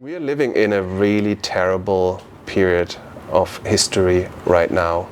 We are living in a really terrible period of history right now.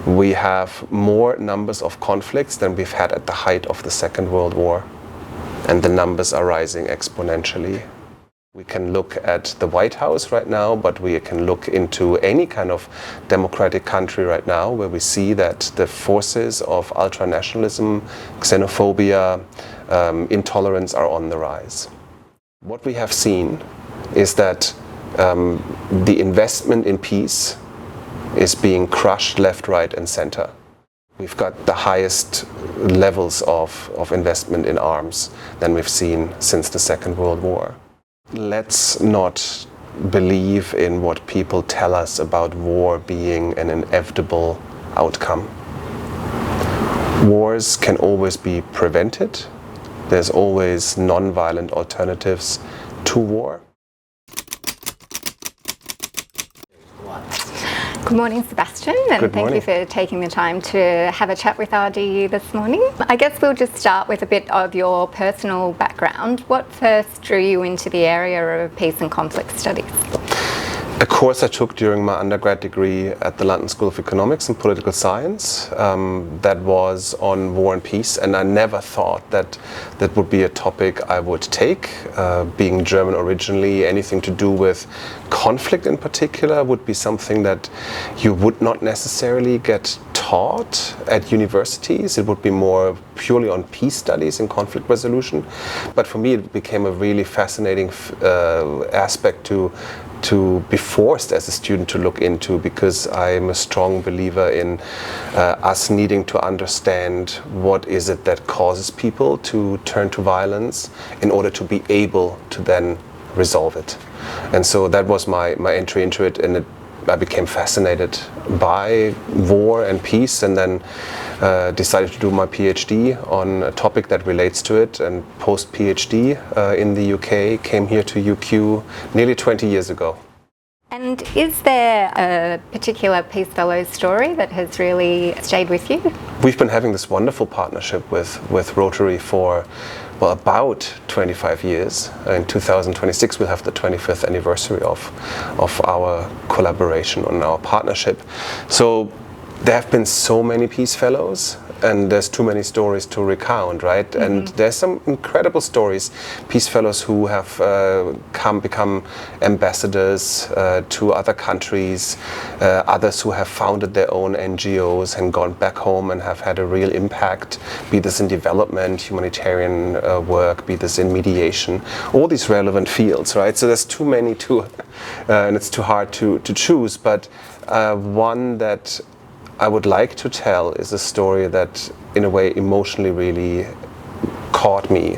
We have more numbers of conflicts than we've had at the height of the Second World War, and the numbers are rising exponentially. We can look at the White House right now, but we can look into any kind of democratic country right now where we see that the forces of ultranationalism, xenophobia, intolerance are on the rise. What we have seen is that the investment in peace is being crushed left, right and center. We've got the highest levels of investment in arms than we've seen since the Second World War. Let's not believe in what people tell us about war being an inevitable outcome. Wars can always be prevented. There's always non-violent alternatives to war. Good morning, Sebastian, and thank you for taking the time to have a chat with RDU this morning. I guess we'll just start with a bit of your personal background. What first drew you into the area of peace and conflict studies? A course I took during my undergrad degree at the London School of Economics and Political Science that was on war and peace, and I never thought that that would be a topic I would take. Being German originally, anything to do with conflict in particular would be something that you would not necessarily get taught at universities. It would be more purely on peace studies and conflict resolution. But for me it became a really fascinating aspect to be forced as a student to look into, because I'm a strong believer in us needing to understand what is it that causes people to turn to violence in order to be able to then resolve it. And so that was my entry into it, and I became fascinated by war and peace, and then decided to do my PhD on a topic that relates to it, and post-PhD in the UK, came here to UQ nearly 20 years ago. And is there a particular Peace Fellows story that has really stayed with you? We've been having this wonderful partnership with Rotary for about 25 years. In 2026 we'll have the 25th anniversary of our collaboration and our partnership. So there have been so many Peace Fellows, and there's too many stories to recount, right? Mm-hmm. And there's some incredible stories. Peace Fellows who have become ambassadors to other countries, others who have founded their own NGOs and gone back home and have had a real impact, be this in development, humanitarian work, be this in mediation, all these relevant fields, right? So there's too many and it's too hard to choose, but one that I would like to tell is a story that in a way emotionally really caught me,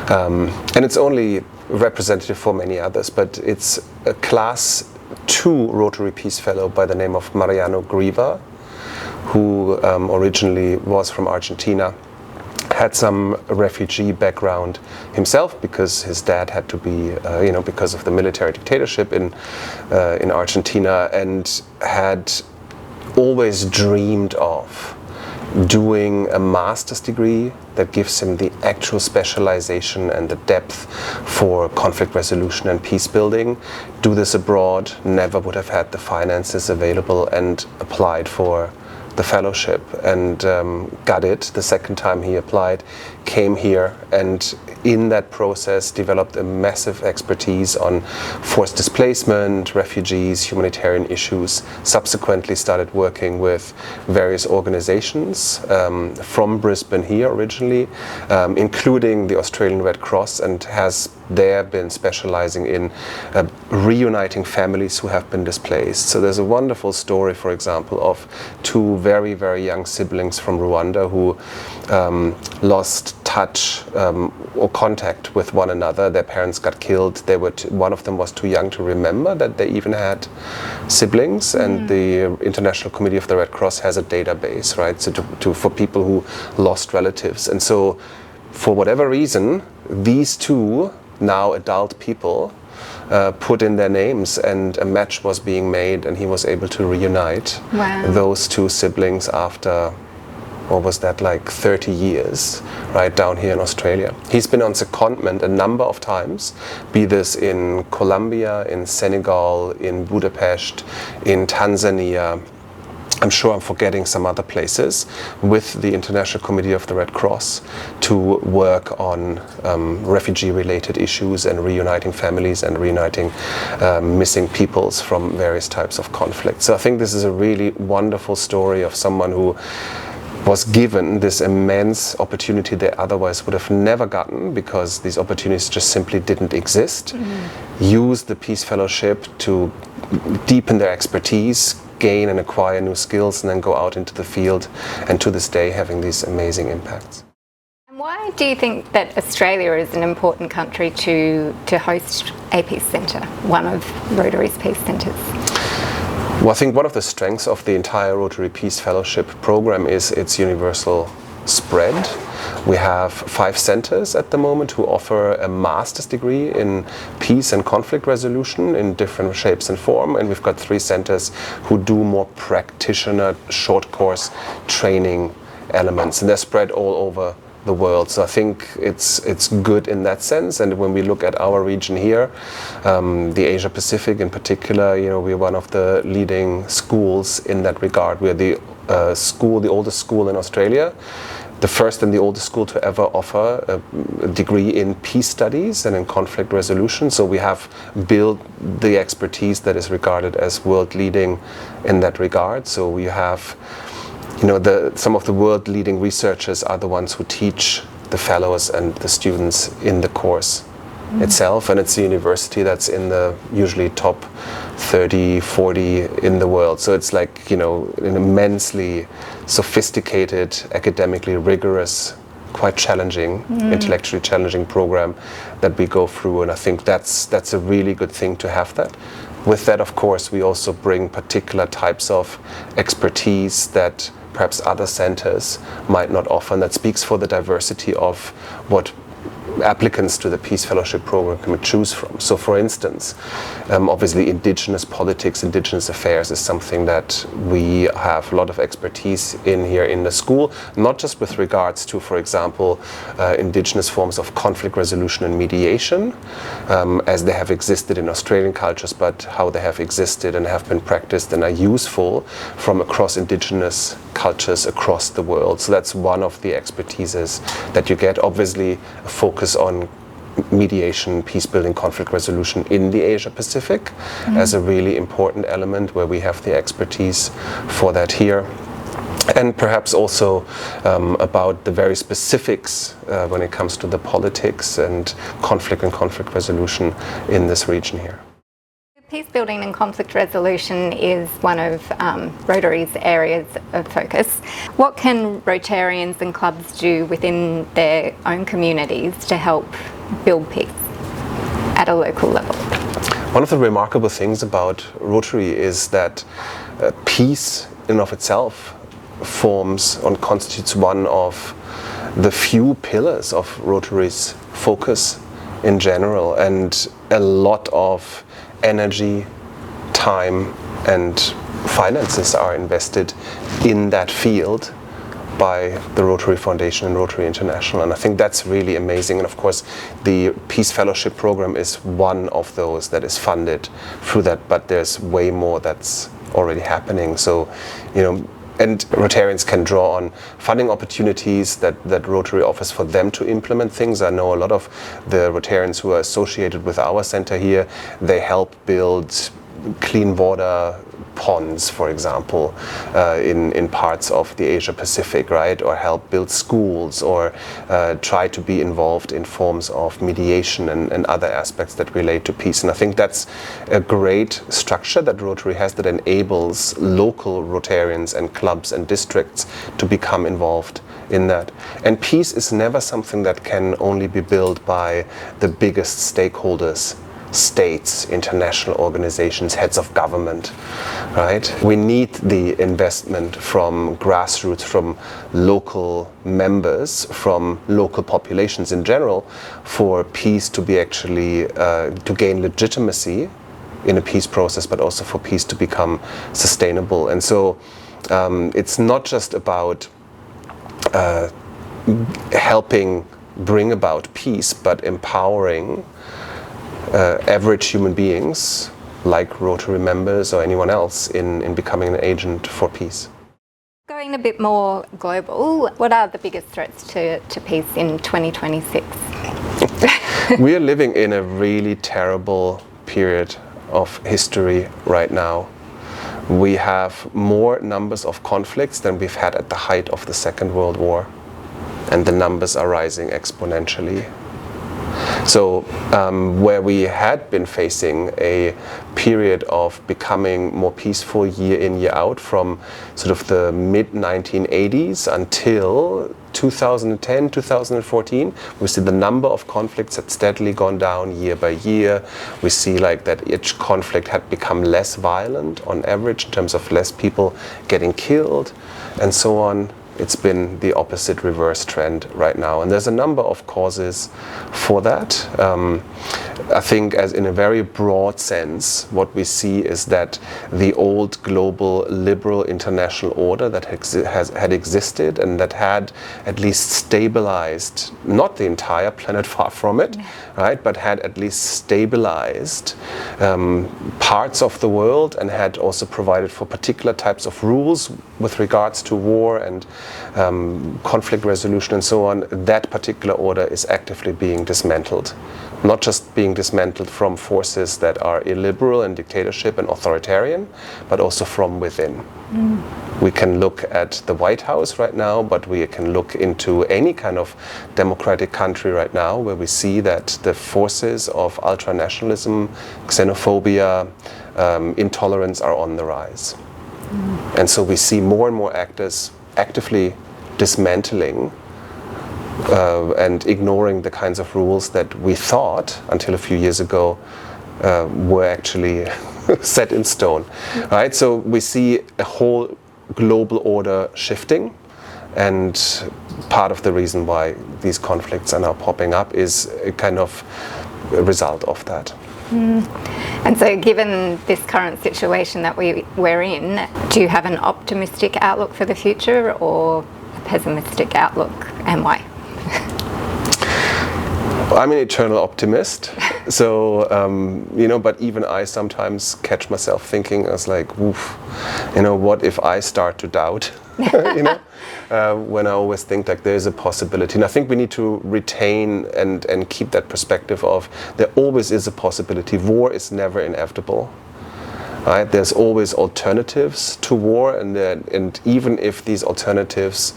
and it's only representative for many others, but it's a Class 2 Rotary Peace Fellow by the name of Mariano Griva, who originally was from Argentina, had some refugee background himself because his dad had to be, because of the military dictatorship in Argentina, and had always dreamed of doing a master's degree that gives him the actual specialization and the depth for conflict resolution and peace building. Do this abroad, never would have had the finances available, and applied for the fellowship and got it the second time he applied, came here, and in that process developed a massive expertise on forced displacement, refugees, humanitarian issues. Subsequently started working with various organizations from Brisbane here originally, including the Australian Red Cross, and has there been specializing in reuniting families who have been displaced. So there's a wonderful story, for example, of two very, very young siblings from Rwanda who lost touch or contact with one another. Their parents got killed. One of them was too young to remember that they even had siblings, and the International Committee of the Red Cross has a database, right? So for people who lost relatives. And so for whatever reason, these two now adult people put in their names, and a match was being made, and he was able to reunite those two siblings after what was that, like 30 years, right, down here in Australia. He's been on secondment a number of times, be this in Colombia, in Senegal, in Budapest, in Tanzania. I'm sure I'm forgetting some other places, with the International Committee of the Red Cross to work on refugee-related issues and reuniting families and reuniting missing peoples from various types of conflict. So I think this is a really wonderful story of someone who was given this immense opportunity they otherwise would have never gotten, because these opportunities just simply didn't exist. Use the Peace Fellowship to deepen their expertise, gain and acquire new skills, and then go out into the field, and to this day having these amazing impacts. And why do you think that Australia is an important country to host a peace centre, one of Rotary's peace centres? Well, I think one of the strengths of the entire Rotary Peace Fellowship program is its universal spread. We have 5 centers at the moment who offer a master's degree in peace and conflict resolution in different shapes and form, and we've got 3 centers who do more practitioner short course training elements, and they're spread all over the world. So I think it's good in that sense. And when we look at our region here, the Asia Pacific in particular, we're one of the leading schools in that regard. We're the oldest school in Australia, the first and the oldest school to ever offer a degree in peace studies and in conflict resolution. So we have built the expertise that is regarded as world leading in that regard. So we have, some of the world leading researchers are the ones who teach the fellows and the students in the course itself, and it's a university that's in the usually top 30, 40 in the world. So it's like, an immensely sophisticated, academically rigorous, quite challenging, intellectually challenging program that we go through, and I think that's a really good thing to have that. With that, of course, we also bring particular types of expertise that perhaps other centers might not offer, and that speaks for the diversity of what applicants to the Peace Fellowship program can choose from. So for instance, obviously Indigenous politics, Indigenous affairs is something that we have a lot of expertise in here in the school, not just with regards to, for example, Indigenous forms of conflict resolution and mediation, as they have existed in Australian cultures, but how they have existed and have been practiced and are useful from across Indigenous cultures across the world. So that's one of the expertises that you get. Obviously, a focus on mediation, peace building, conflict resolution in the Asia Pacific as a really important element, where we have the expertise for that here. And perhaps also about the very specifics when it comes to the politics and conflict resolution in this region here. Peace building and conflict resolution is one of Rotary's areas of focus. What can Rotarians and clubs do within their own communities to help build peace at a local level? One of the remarkable things about Rotary is that peace in and of itself constitutes one of the few pillars of Rotary's focus in general, and a lot of energy, time and finances are invested in that field by the Rotary Foundation and Rotary International, and I think that's really amazing. And of course the Peace Fellowship program is one of those that is funded through that, but there's way more that's already happening. So and Rotarians can draw on funding opportunities that Rotary offers for them to implement things. I know a lot of the Rotarians who are associated with our center here, they help build clean water ponds, for example, in parts of the Asia Pacific, right? Or help build schools, or try to be involved in forms of mediation and other aspects that relate to peace. And I think that's a great structure that Rotary has that enables local Rotarians and clubs and districts to become involved in that. And peace is never something that can only be built by the biggest stakeholders, states, international organizations, heads of government, right? We need the investment from grassroots, from local members, from local populations in general, for peace to be actually, to gain legitimacy in a peace process, but also for peace to become sustainable. And so it's not just about helping bring about peace, but empowering average human beings like Rotary members or anyone else in becoming an agent for peace. Going a bit more global, what are the biggest threats to peace in 2026? We are living in a really terrible period of history right now. We have more numbers of conflicts than we've had at the height of the Second World War, and the numbers are rising exponentially. So where we had been facing a period of becoming more peaceful year in, year out from sort of the mid-1980s until 2010, 2014, we see the number of conflicts had steadily gone down year by year. We see like that each conflict had become less violent on average in terms of less people getting killed and so on. It's been the opposite reverse trend right now. And there's a number of causes for that. I think as in a very broad sense, what we see is that the old global liberal international order that had existed and that had at least stabilized, not the entire planet, far from it, right, but had at least stabilized parts of the world and had also provided for particular types of rules with regards to war and conflict resolution and so on. That particular order is actively being dismantled. Not just being dismantled from forces that are illiberal and dictatorship and authoritarian, but also from within. We can look at the White House right now, but we can look into any kind of democratic country right now where we see that the forces of ultranationalism, xenophobia, intolerance are on the rise. And so we see more and more actors actively dismantling and ignoring the kinds of rules that we thought until a few years ago were actually set in stone. Right? So we see a whole global order shifting, and part of the reason why these conflicts are now popping up is a kind of a result of that. And so given this current situation that we're in, do you have an optimistic outlook for the future or a pessimistic outlook, and why? I'm an eternal optimist, so but even I sometimes catch myself thinking, I was like, "Woof, what if I start to doubt?" When I always think like there's a possibility, and I think we need to retain and keep that perspective of there always is a possibility. War is never inevitable. Right? There's always alternatives to war, and even if these alternatives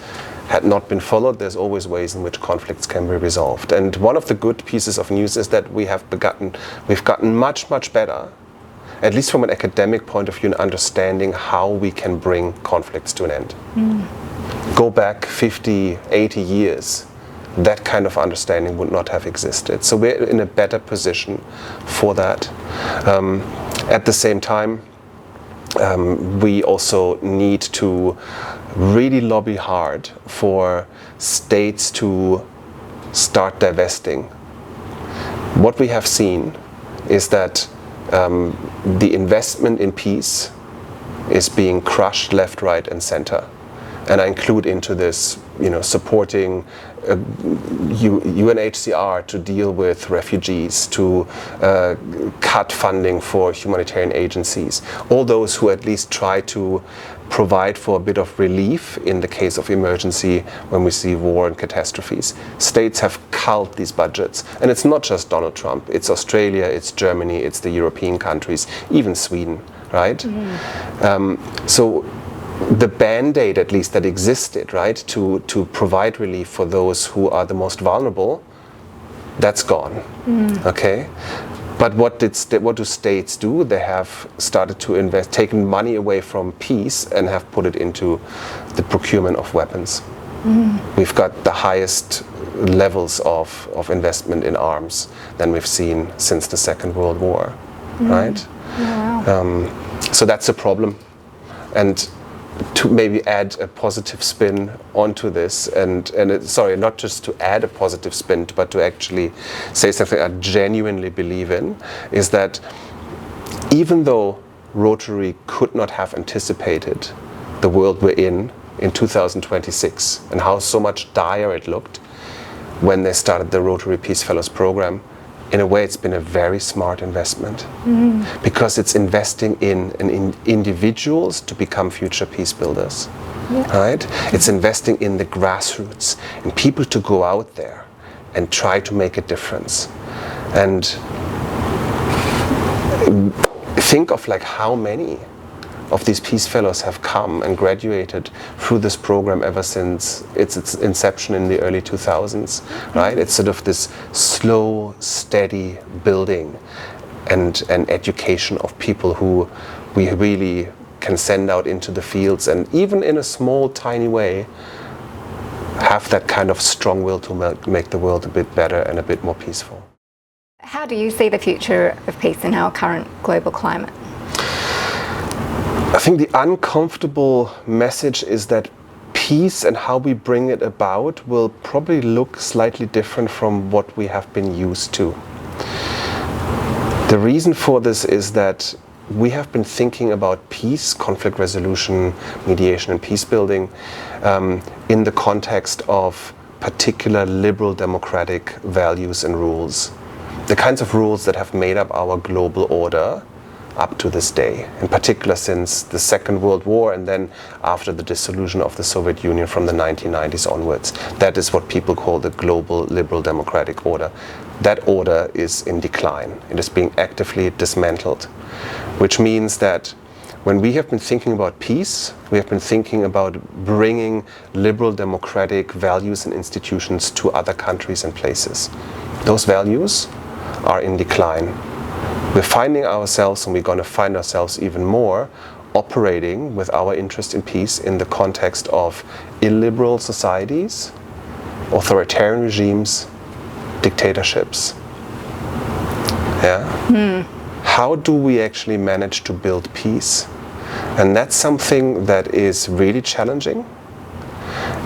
had not been followed, there's always ways in which conflicts can be resolved. And one of the good pieces of news is that we've gotten much, much better, at least from an academic point of view, in understanding how we can bring conflicts to an end. Go back 50, 80 years, that kind of understanding would not have existed. So we're in a better position for that. At the same time, we also need to really lobby hard for states to start divesting. What we have seen is that the investment in peace is being crushed left, right, and center. And I include into this, supporting UNHCR to deal with refugees, to cut funding for humanitarian agencies. All those who at least try to provide for a bit of relief in the case of emergency when we see war and catastrophes. States have culled these budgets. And it's not just Donald Trump. It's Australia, it's Germany, it's the European countries, even Sweden, right? So the band-aid, at least, that existed, right, to provide relief for those who are the most vulnerable, that's gone. Okay, but what do states do? They have started to invest, taken money away from peace and have put it into the procurement of weapons. We've got the highest levels of investment in arms than we've seen since the Second World War, right? Wow. So that's a problem, and to maybe add a positive spin onto this, sorry, not just to add a positive spin, but to actually say something I genuinely believe in, is that even though Rotary could not have anticipated the world we're in in 2026 and how so much dire it looked when they started the Rotary Peace Fellows program, in a way it's been a very smart investment because it's investing in individuals to become future peace builders. Right? It's investing in the grassroots, in people to go out there and try to make a difference. And think of like how many of these Peace Fellows have come and graduated through this program ever since its inception in the early 2000s, right? It's sort of this slow, steady building and education of people who we really can send out into the fields and even in a small, tiny way have that kind of strong will to make the world a bit better and a bit more peaceful. How do you see the future of peace in our current global climate? I think the uncomfortable message is that peace and how we bring it about will probably look slightly different from what we have been used to. The reason for this is that we have been thinking about peace, conflict resolution, mediation and peace building in the context of particular liberal democratic values and rules. The kinds of rules that have made up our global order up to this day, in particular since the Second World War and then after the dissolution of the Soviet Union from the 1990s onwards. That is what people call the global liberal democratic order. That order is in decline. It is being actively dismantled, which means that when we have been thinking about peace, we have been thinking about bringing liberal democratic values and institutions to other countries and places. Those values are in decline. We're finding ourselves, and we're going to find ourselves even more, operating with our interest in peace in the context of illiberal societies, authoritarian regimes, dictatorships. How do we actually manage to build peace? And that's something that is really challenging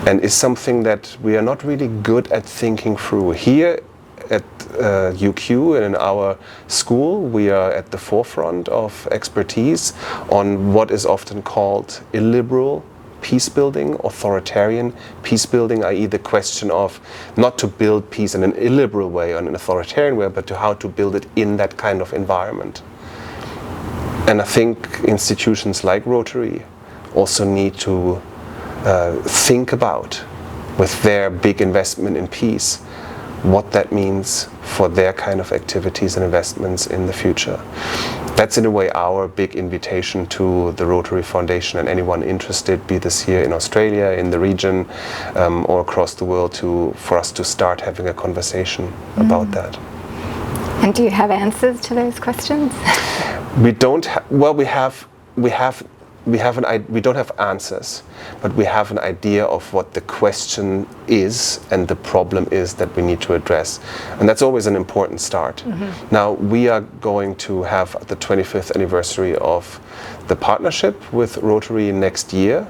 and is something that we are not really good at thinking through. Here at UQ and in our school, we are at the forefront of expertise on what is often called illiberal peace building, authoritarian peace building, i.e. the question of not to build peace in an illiberal way or an authoritarian way, but to how to build it in that kind of environment. And I think institutions like Rotary also need to think about, with their big investment in peace, what that means for their kind of activities and investments in the future. That's in a way our big invitation to the Rotary Foundation and anyone interested, be this here in Australia, in the region, or across the world, for us to start having a conversation about that. And do you have answers to those questions? We don't. Well, we don't have answers, but we have an idea of what the question is and the problem is that we need to address. And that's always an important start. Now, we are going to have the 25th anniversary of the partnership with Rotary next year.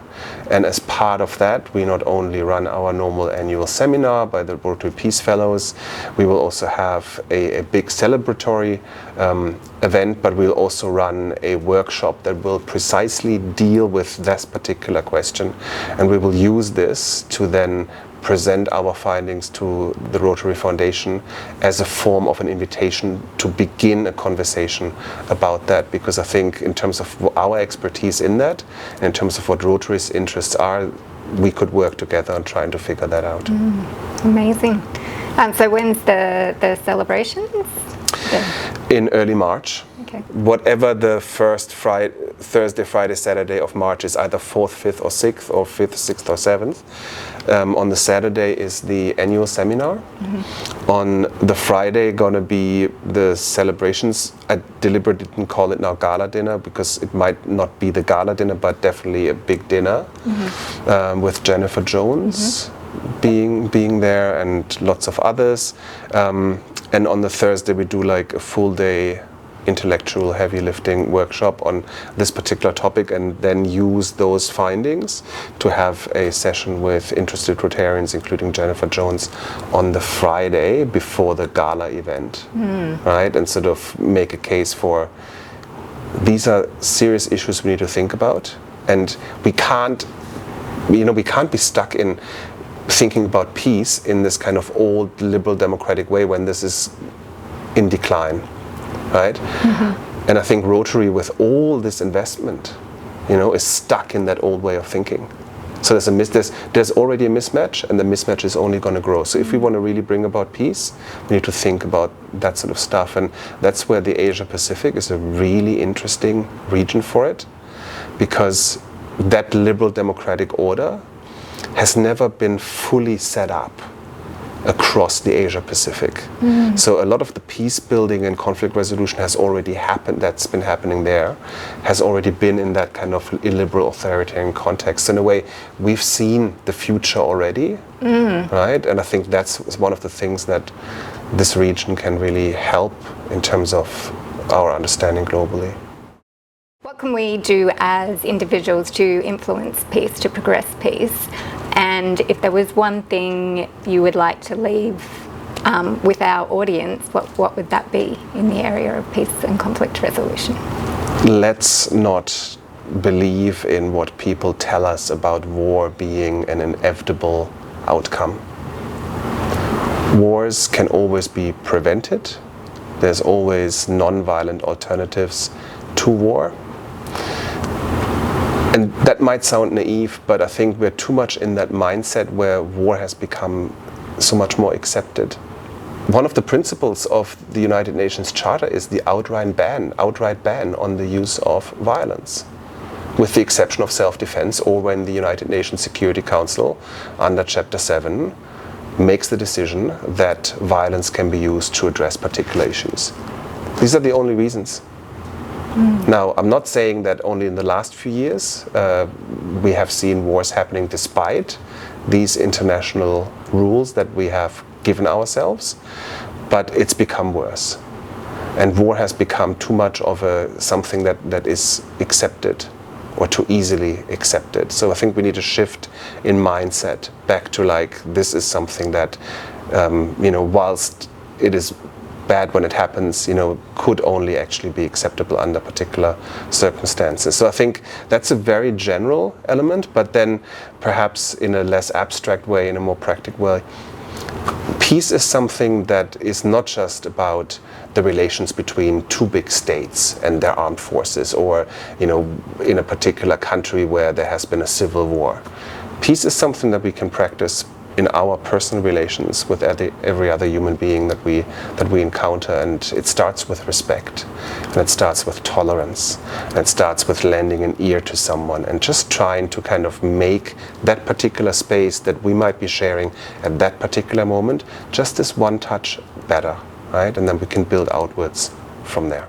And as part of that, we not only run our normal annual seminar by the Rotary Peace Fellows, we will also have a big celebratory event, but we'll also run a workshop that will precisely deal with this particular question. And we will use this to then present our findings to the Rotary Foundation as a form of an invitation to begin a conversation about that, because I think in terms of our expertise in that, and in terms of what Rotary's interests are, we could work together on trying to figure that out. Amazing. So when's the celebrations? In early March. Okay. Whatever the first Thursday, Friday, Saturday of March is, either 4th, 5th or 6th, or 5th, 6th or 7th. On the Saturday is the annual seminar. On the Friday gonna be the celebrations. I deliberately didn't call it now gala dinner because it might not be the gala dinner, but definitely a big dinner with Jennifer Jones being there and lots of others. And on the Thursday we do like a full day intellectual heavy lifting workshop on this particular topic, and then use those findings to have a session with interested Rotarians, including Jennifer Jones, on the Friday before the gala event, right? And sort of make a case for, these are serious issues we need to think about, and we can't we can't be stuck in thinking about peace in this kind of old liberal democratic way when this is in decline, right? And I think Rotary, with all this investment, is stuck in that old way of thinking. So there's already a mismatch, and the mismatch is only going to grow. So if we want to really bring about peace, we need to think about that sort of stuff. And that's where the Asia Pacific is a really interesting region for it, because that liberal democratic order has never been fully set up across the Asia Pacific. So a lot of the peace building and conflict resolution has already happened, that's been happening there, has already been in that kind of illiberal authoritarian context. In a way, we've seen the future already, right? And I think that's one of the things that this region can really help in terms of our understanding globally. What can we do as individuals to influence peace, to progress peace? And if there was one thing you would like to leave with our audience, what would that be in the area of peace and conflict resolution? Let's not believe in what people tell us about war being an inevitable outcome. Wars can always be prevented. There's always non-violent alternatives to war. And that might sound naive, but I think we're too much in that mindset where war has become so much more accepted. One of the principles of the United Nations Charter is the outright ban on the use of violence, with the exception of self-defense, or when the United Nations Security Council, under Chapter 7, makes the decision that violence can be used to address particular issues. These are the only reasons. Now, I'm not saying that only in the last few years we have seen wars happening despite these international rules that we have given ourselves, but it's become worse. And war has become too much of something that is accepted, or too easily accepted. So I think we need to shift in mindset back to this is something that, whilst it is bad when it happens, could only actually be acceptable under particular circumstances. So I think that's a very general element, but then perhaps in a less abstract way, in a more practical way, peace is something that is not just about the relations between two big states and their armed forces, or in a particular country where there has been a civil war. Peace is something that we can practice in our personal relations with every other human being that we encounter, and it starts with respect, and it starts with tolerance, and it starts with lending an ear to someone, and just trying to kind of make that particular space that we might be sharing at that particular moment just this one touch better, right? And then we can build outwards from there.